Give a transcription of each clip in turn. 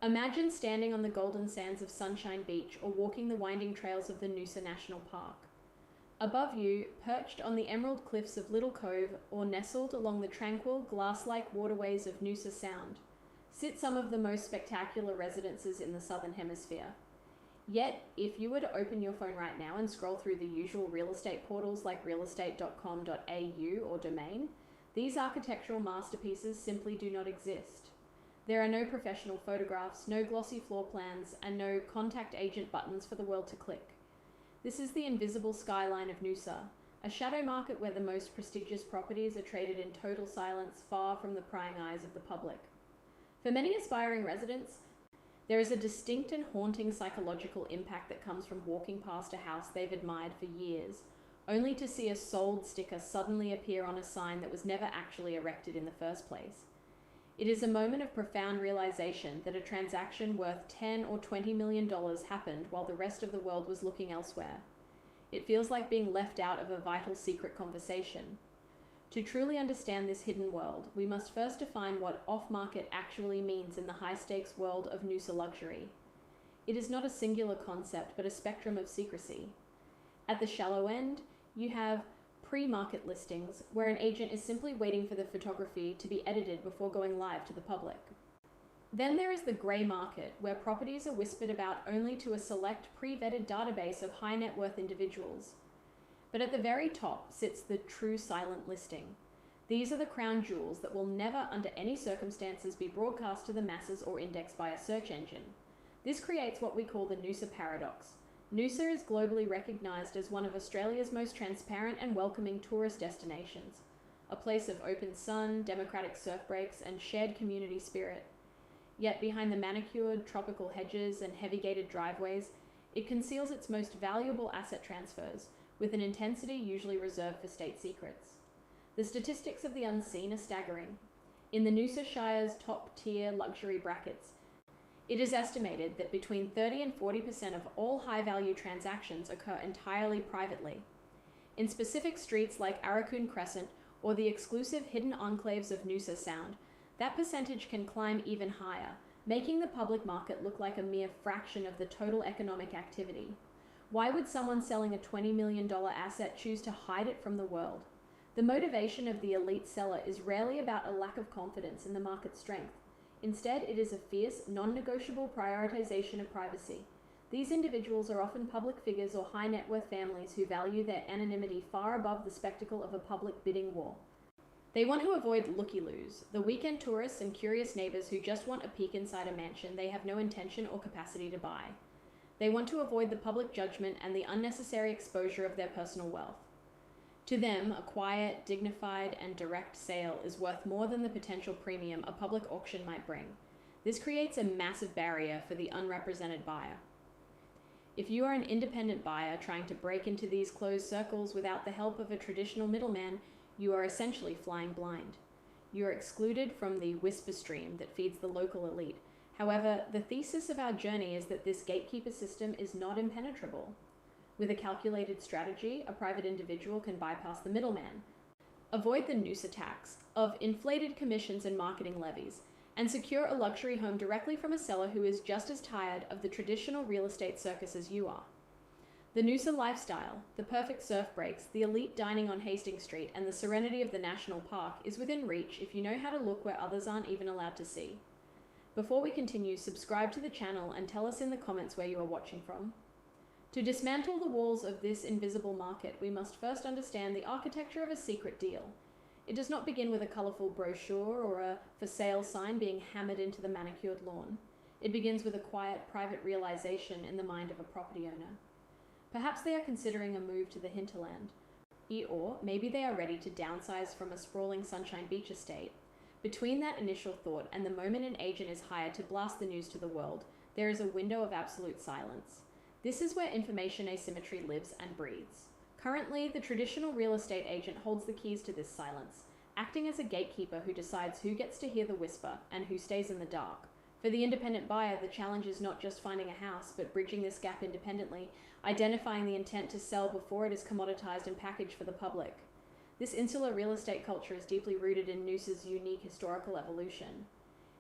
Imagine standing on the golden sands of Sunshine Beach or walking the winding trails of the Noosa National Park. Above you, perched on the emerald cliffs of Little Cove or nestled along the tranquil, glass-like waterways of Noosa Sound, sit some of the most spectacular residences in the Southern Hemisphere. Yet, if you were to open your phone right now and scroll through the usual real estate portals like realestate.com.au or Domain, these architectural masterpieces simply do not exist. There are no professional photographs, no glossy floor plans, and no contact agent buttons for the world to click. This is the invisible skyline of Noosa, a shadow market where the most prestigious properties are traded in total silence, far from the prying eyes of the public. For many aspiring residents, there is a distinct and haunting psychological impact that comes from walking past a house they've admired for years, only to see a sold sticker suddenly appear on a sign that was never actually erected in the first place. It is a moment of profound realization that a transaction worth $10 or $20 million happened while the rest of the world was looking elsewhere. It feels like being left out of a vital secret conversation. To truly understand this hidden world, we must first define what off-market actually means in the high-stakes world of Noosa luxury. It is not a singular concept, but a spectrum of secrecy. At the shallow end, you have pre-market listings, where an agent is simply waiting for the photography to be edited before going live to the public. Then there is the grey market, where properties are whispered about only to a select pre-vetted database of high net worth individuals. But at the very top sits the true silent listing. These are the crown jewels that will never under any circumstances be broadcast to the masses or indexed by a search engine. This creates what we call the Noosa paradox. Noosa is globally recognised as one of Australia's most transparent and welcoming tourist destinations, a place of open sun, democratic surf breaks, and shared community spirit. Yet behind the manicured tropical hedges and heavy gated driveways, it conceals its most valuable asset transfers, with an intensity usually reserved for state secrets. The statistics of the unseen are staggering. In the Noosa Shire's top-tier luxury brackets, it is estimated that between 30 and 40% of all high-value transactions occur entirely privately. In specific streets like Arakoon Crescent or the exclusive hidden enclaves of Noosa Sound, that percentage can climb even higher, making the public market look like a mere fraction of the total economic activity. Why would someone selling a $20 million asset choose to hide it from the world? The motivation of the elite seller is rarely about a lack of confidence in the market's strength. Instead, it is a fierce, non-negotiable prioritization of privacy. These individuals are often public figures or high-net-worth families who value their anonymity far above the spectacle of a public bidding war. They want to avoid looky-loos, the weekend tourists and curious neighbors who just want a peek inside a mansion they have no intention or capacity to buy. They want to avoid the public judgment and the unnecessary exposure of their personal wealth. To them, a quiet, dignified, and direct sale is worth more than the potential premium a public auction might bring. This creates a massive barrier for the unrepresented buyer. If you are an independent buyer trying to break into these closed circles without the help of a traditional middleman, you are essentially flying blind. You are excluded from the whisper stream that feeds the local elite. However, the thesis of our journey is that this gatekeeper system is not impenetrable. With a calculated strategy, a private individual can bypass the middleman, avoid the Noosa tax of inflated commissions and marketing levies, and secure a luxury home directly from a seller who is just as tired of the traditional real estate circus as you are. The Noosa lifestyle, the perfect surf breaks, the elite dining on Hastings Street, and the serenity of the national park is within reach if you know how to look where others aren't even allowed to see. Before we continue, subscribe to the channel and tell us in the comments where you are watching from. To dismantle the walls of this invisible market, we must first understand the architecture of a secret deal. It does not begin with a colourful brochure or a for sale sign being hammered into the manicured lawn. It begins with a quiet, private realization in the mind of a property owner. Perhaps they are considering a move to the hinterland, or maybe they are ready to downsize from a sprawling Sunshine Beach estate. Between that initial thought and the moment an agent is hired to blast the news to the world, there is a window of absolute silence. This is where information asymmetry lives and breathes. Currently, the traditional real estate agent holds the keys to this silence, acting as a gatekeeper who decides who gets to hear the whisper and who stays in the dark. For the independent buyer, the challenge is not just finding a house, but bridging this gap independently, identifying the intent to sell before it is commoditized and packaged for the public. This insular real estate culture is deeply rooted in Noosa's unique historical evolution.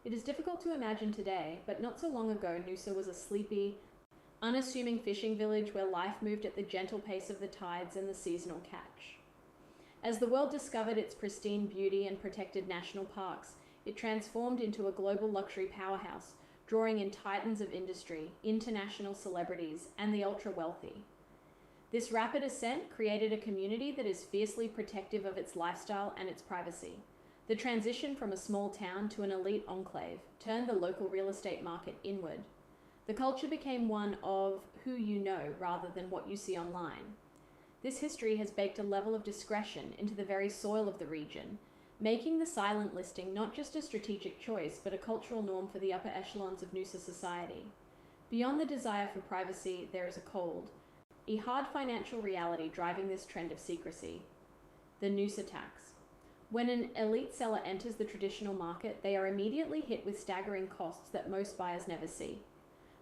It is difficult to imagine today, but not so long ago, Noosa was a sleepy, unassuming fishing village where life moved at the gentle pace of the tides and the seasonal catch. As the world discovered its pristine beauty and protected national parks, it transformed into a global luxury powerhouse, drawing in titans of industry, international celebrities, and the ultra-wealthy. This rapid ascent created a community that is fiercely protective of its lifestyle and its privacy. The transition from a small town to an elite enclave turned the local real estate market inward. The culture became one of who you know rather than what you see online. This history has baked a level of discretion into the very soil of the region, making the silent listing not just a strategic choice but a cultural norm for the upper echelons of Noosa society. Beyond the desire for privacy, there is a cold, a hard financial reality driving this trend of secrecy: the Noosa tax. When an elite seller enters the traditional market, they are immediately hit with staggering costs that most buyers never see.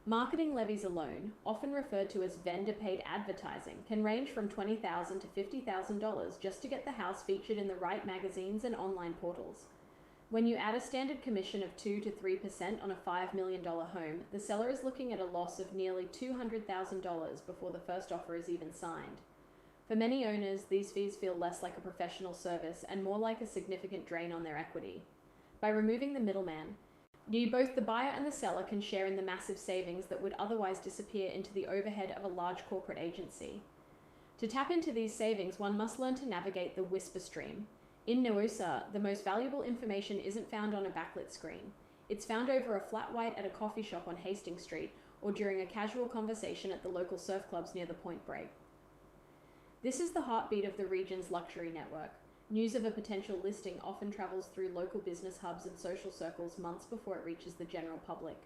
Marketing levies alone, often referred to as vendor-paid advertising, can range from $20,000 to $50,000 just to get the house featured in the right magazines and online portals. When you add a standard commission of 2 to 3% on a $5 million home, the seller is looking at a loss of nearly $200,000 before the first offer is even signed. For many owners, these fees feel less like a professional service and more like a significant drain on their equity. By removing the middleman, both the buyer and the seller can share in the massive savings that would otherwise disappear into the overhead of a large corporate agency. To tap into these savings, one must learn to navigate the whisper stream. In Noosa, the most valuable information isn't found on a backlit screen. It's found over a flat white at a coffee shop on Hastings Street or during a casual conversation at the local surf clubs near the Point Break. This is the heartbeat of the region's luxury network. News of a potential listing often travels through local business hubs and social circles months before it reaches the general public.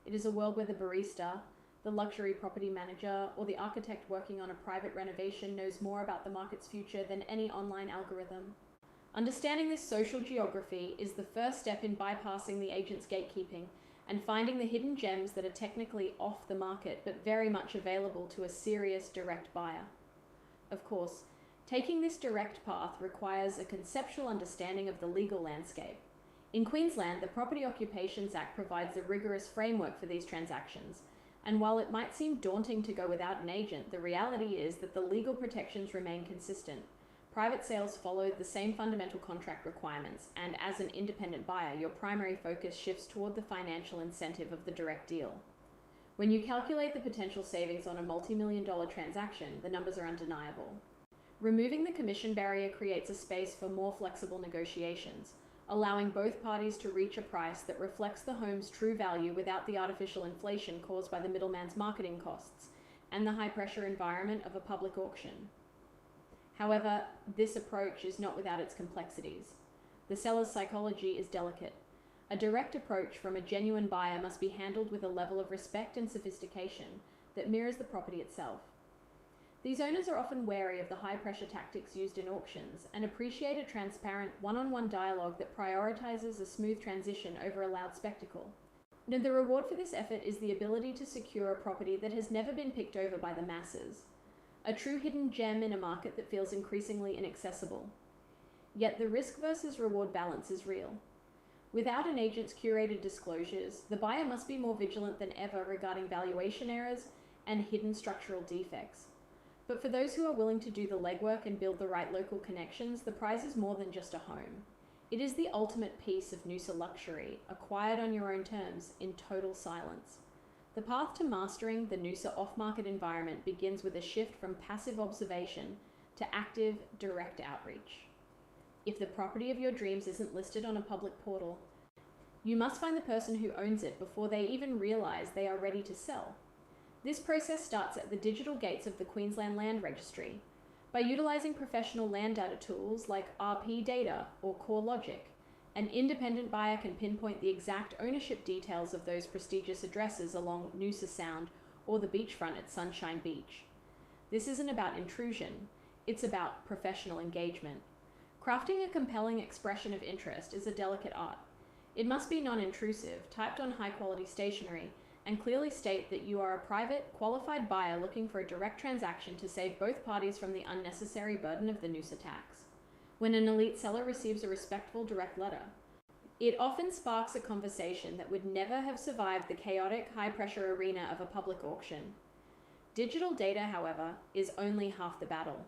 It is a world where the barista, the luxury property manager, or the architect working on a private renovation knows more about the market's future than any online algorithm. Understanding this social geography is the first step in bypassing the agent's gatekeeping and finding the hidden gems that are technically off the market but very much available to a serious direct buyer. Of course, taking this direct path requires a conceptual understanding of the legal landscape. In Queensland, the Property Occupations Act provides a rigorous framework for these transactions, and while it might seem daunting to go without an agent, the reality is that the legal protections remain consistent. Private sales follow the same fundamental contract requirements, and as an independent buyer, your primary focus shifts toward the financial incentive of the direct deal. When you calculate the potential savings on a multi-million-dollar transaction, the numbers are undeniable. Removing the commission barrier creates a space for more flexible negotiations, allowing both parties to reach a price that reflects the home's true value without the artificial inflation caused by the middleman's marketing costs and the high-pressure environment of a public auction. However, this approach is not without its complexities. The seller's psychology is delicate. A direct approach from a genuine buyer must be handled with a level of respect and sophistication that mirrors the property itself. These owners are often wary of the high-pressure tactics used in auctions and appreciate a transparent, one-on-one dialogue that prioritizes a smooth transition over a loud spectacle. Now, the reward for this effort is the ability to secure a property that has never been picked over by the masses, a true hidden gem in a market that feels increasingly inaccessible. Yet the risk versus reward balance is real. Without an agent's curated disclosures, the buyer must be more vigilant than ever regarding valuation errors and hidden structural defects. But for those who are willing to do the legwork and build the right local connections, the prize is more than just a home. It is the ultimate piece of Noosa luxury, acquired on your own terms, in total silence. The path to mastering the Noosa off-market environment begins with a shift from passive observation to active, direct outreach. If the property of your dreams isn't listed on a public portal, you must find the person who owns it before they even realize they are ready to sell. This process starts at the digital gates of the Queensland Land Registry. By utilizing professional land data tools like RP Data or CoreLogic, an independent buyer can pinpoint the exact ownership details of those prestigious addresses along Noosa Sound or the beachfront at Sunshine Beach. This isn't about intrusion, it's about professional engagement. Crafting a compelling expression of interest is a delicate art. It must be non-intrusive, typed on high-quality stationery, and clearly state that you are a private, qualified buyer looking for a direct transaction to save both parties from the unnecessary burden of the Noosa tax. When an elite seller receives a respectful direct letter, It often sparks a conversation that would never have survived the chaotic, high-pressure arena of a public auction. Digital data, however, is only half the battle.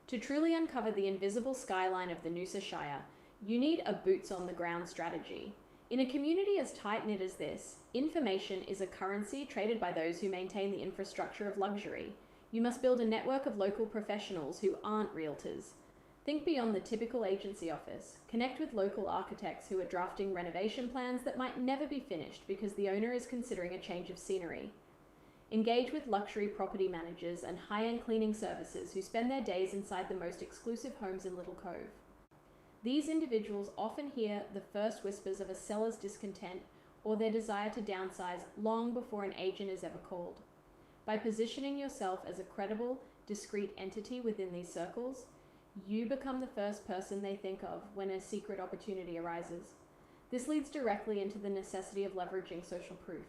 To truly uncover the invisible skyline of the Noosa Shire, you need a boots-on-the-ground strategy. In a community as tight-knit as this, information is a currency traded by those who maintain the infrastructure of luxury. You must build a network of local professionals who aren't realtors. Think beyond the typical agency office. Connect with local architects who are drafting renovation plans that might never be finished because the owner is considering a change of scenery. Engage with luxury property managers and high-end cleaning services who spend their days inside the most exclusive homes in Little Cove. These individuals often hear the first whispers of a seller's discontent or their desire to downsize long before an agent is ever called. By positioning yourself as a credible, discreet entity within these circles, you become the first person they think of when a secret opportunity arises. This leads directly into the necessity of leveraging social proof.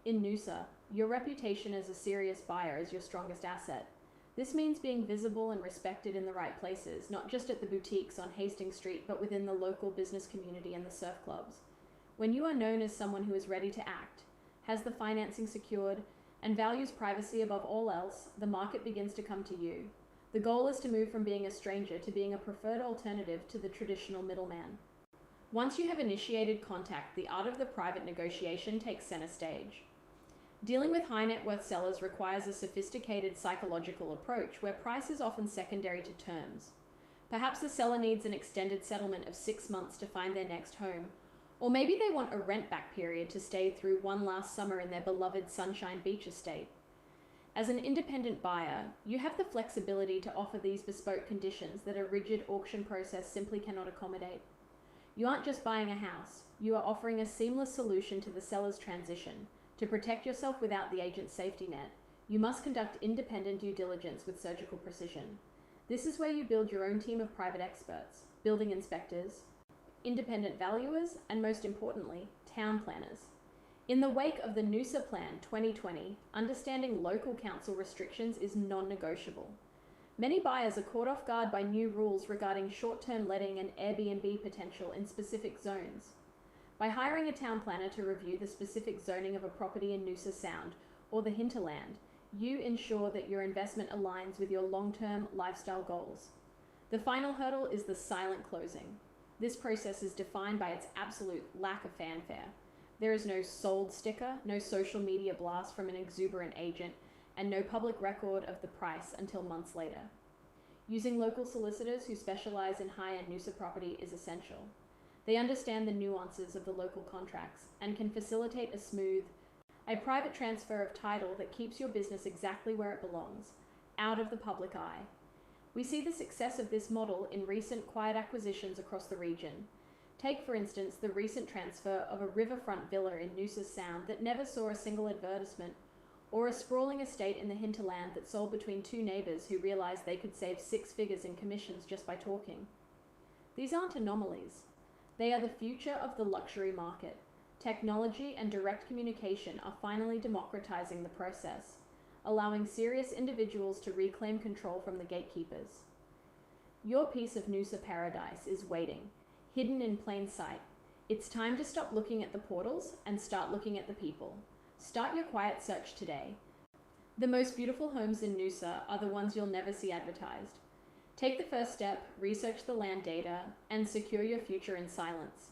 In Noosa, your reputation as a serious buyer is your strongest asset. This means being visible and respected in the right places, not just at the boutiques on Hastings Street, but within the local business community and the surf clubs. When you are known as someone who is ready to act, has the financing secured, and values privacy above all else, the market begins to come to you. The goal is to move from being a stranger to being a preferred alternative to the traditional middleman. Once you have initiated contact, the art of the private negotiation takes center stage. Dealing with high net worth sellers requires a sophisticated psychological approach where price is often secondary to terms. Perhaps the seller needs an extended settlement of 6 months to find their next home, or maybe they want a rent back period to stay through one last summer in their beloved Sunshine Beach estate. As an independent buyer, you have the flexibility to offer these bespoke conditions that a rigid auction process simply cannot accommodate. You aren't just buying a house, you are offering a seamless solution to the seller's transition. To protect yourself without the agent's safety net, you must conduct independent due diligence with surgical precision. This is where you build your own team of private experts, building inspectors, independent valuers, and most importantly, town planners. In the wake of the Noosa Plan 2020, understanding local council restrictions is non-negotiable. Many buyers are caught off guard by new rules regarding short-term letting and Airbnb potential in specific zones. By hiring a town planner to review the specific zoning of a property in Noosa Sound or the hinterland, you ensure that your investment aligns with your long-term lifestyle goals. The final hurdle is the silent closing. This process is defined by its absolute lack of fanfare. There is no sold sticker, no social media blast from an exuberant agent, and no public record of the price until months later. Using local solicitors who specialize in high-end Noosa property is essential. They understand the nuances of the local contracts and can facilitate a private transfer of title that keeps your business exactly where it belongs, out of the public eye. We see the success of this model in recent quiet acquisitions across the region. Take, for instance, the recent transfer of a riverfront villa in Noosa Sound that never saw a single advertisement, or a sprawling estate in the hinterland that sold between two neighbors who realized they could save 6 figures in commissions just by talking. These aren't anomalies. They are the future of the luxury market. Technology and direct communication are finally democratizing the process, allowing serious individuals to reclaim control from the gatekeepers. Your piece of Noosa paradise is waiting, hidden in plain sight. It's time to stop looking at the portals and start looking at the people. Start your quiet search today. The most beautiful homes in Noosa are the ones you'll never see advertised. Take the first step, research the land data, and secure your future in silence.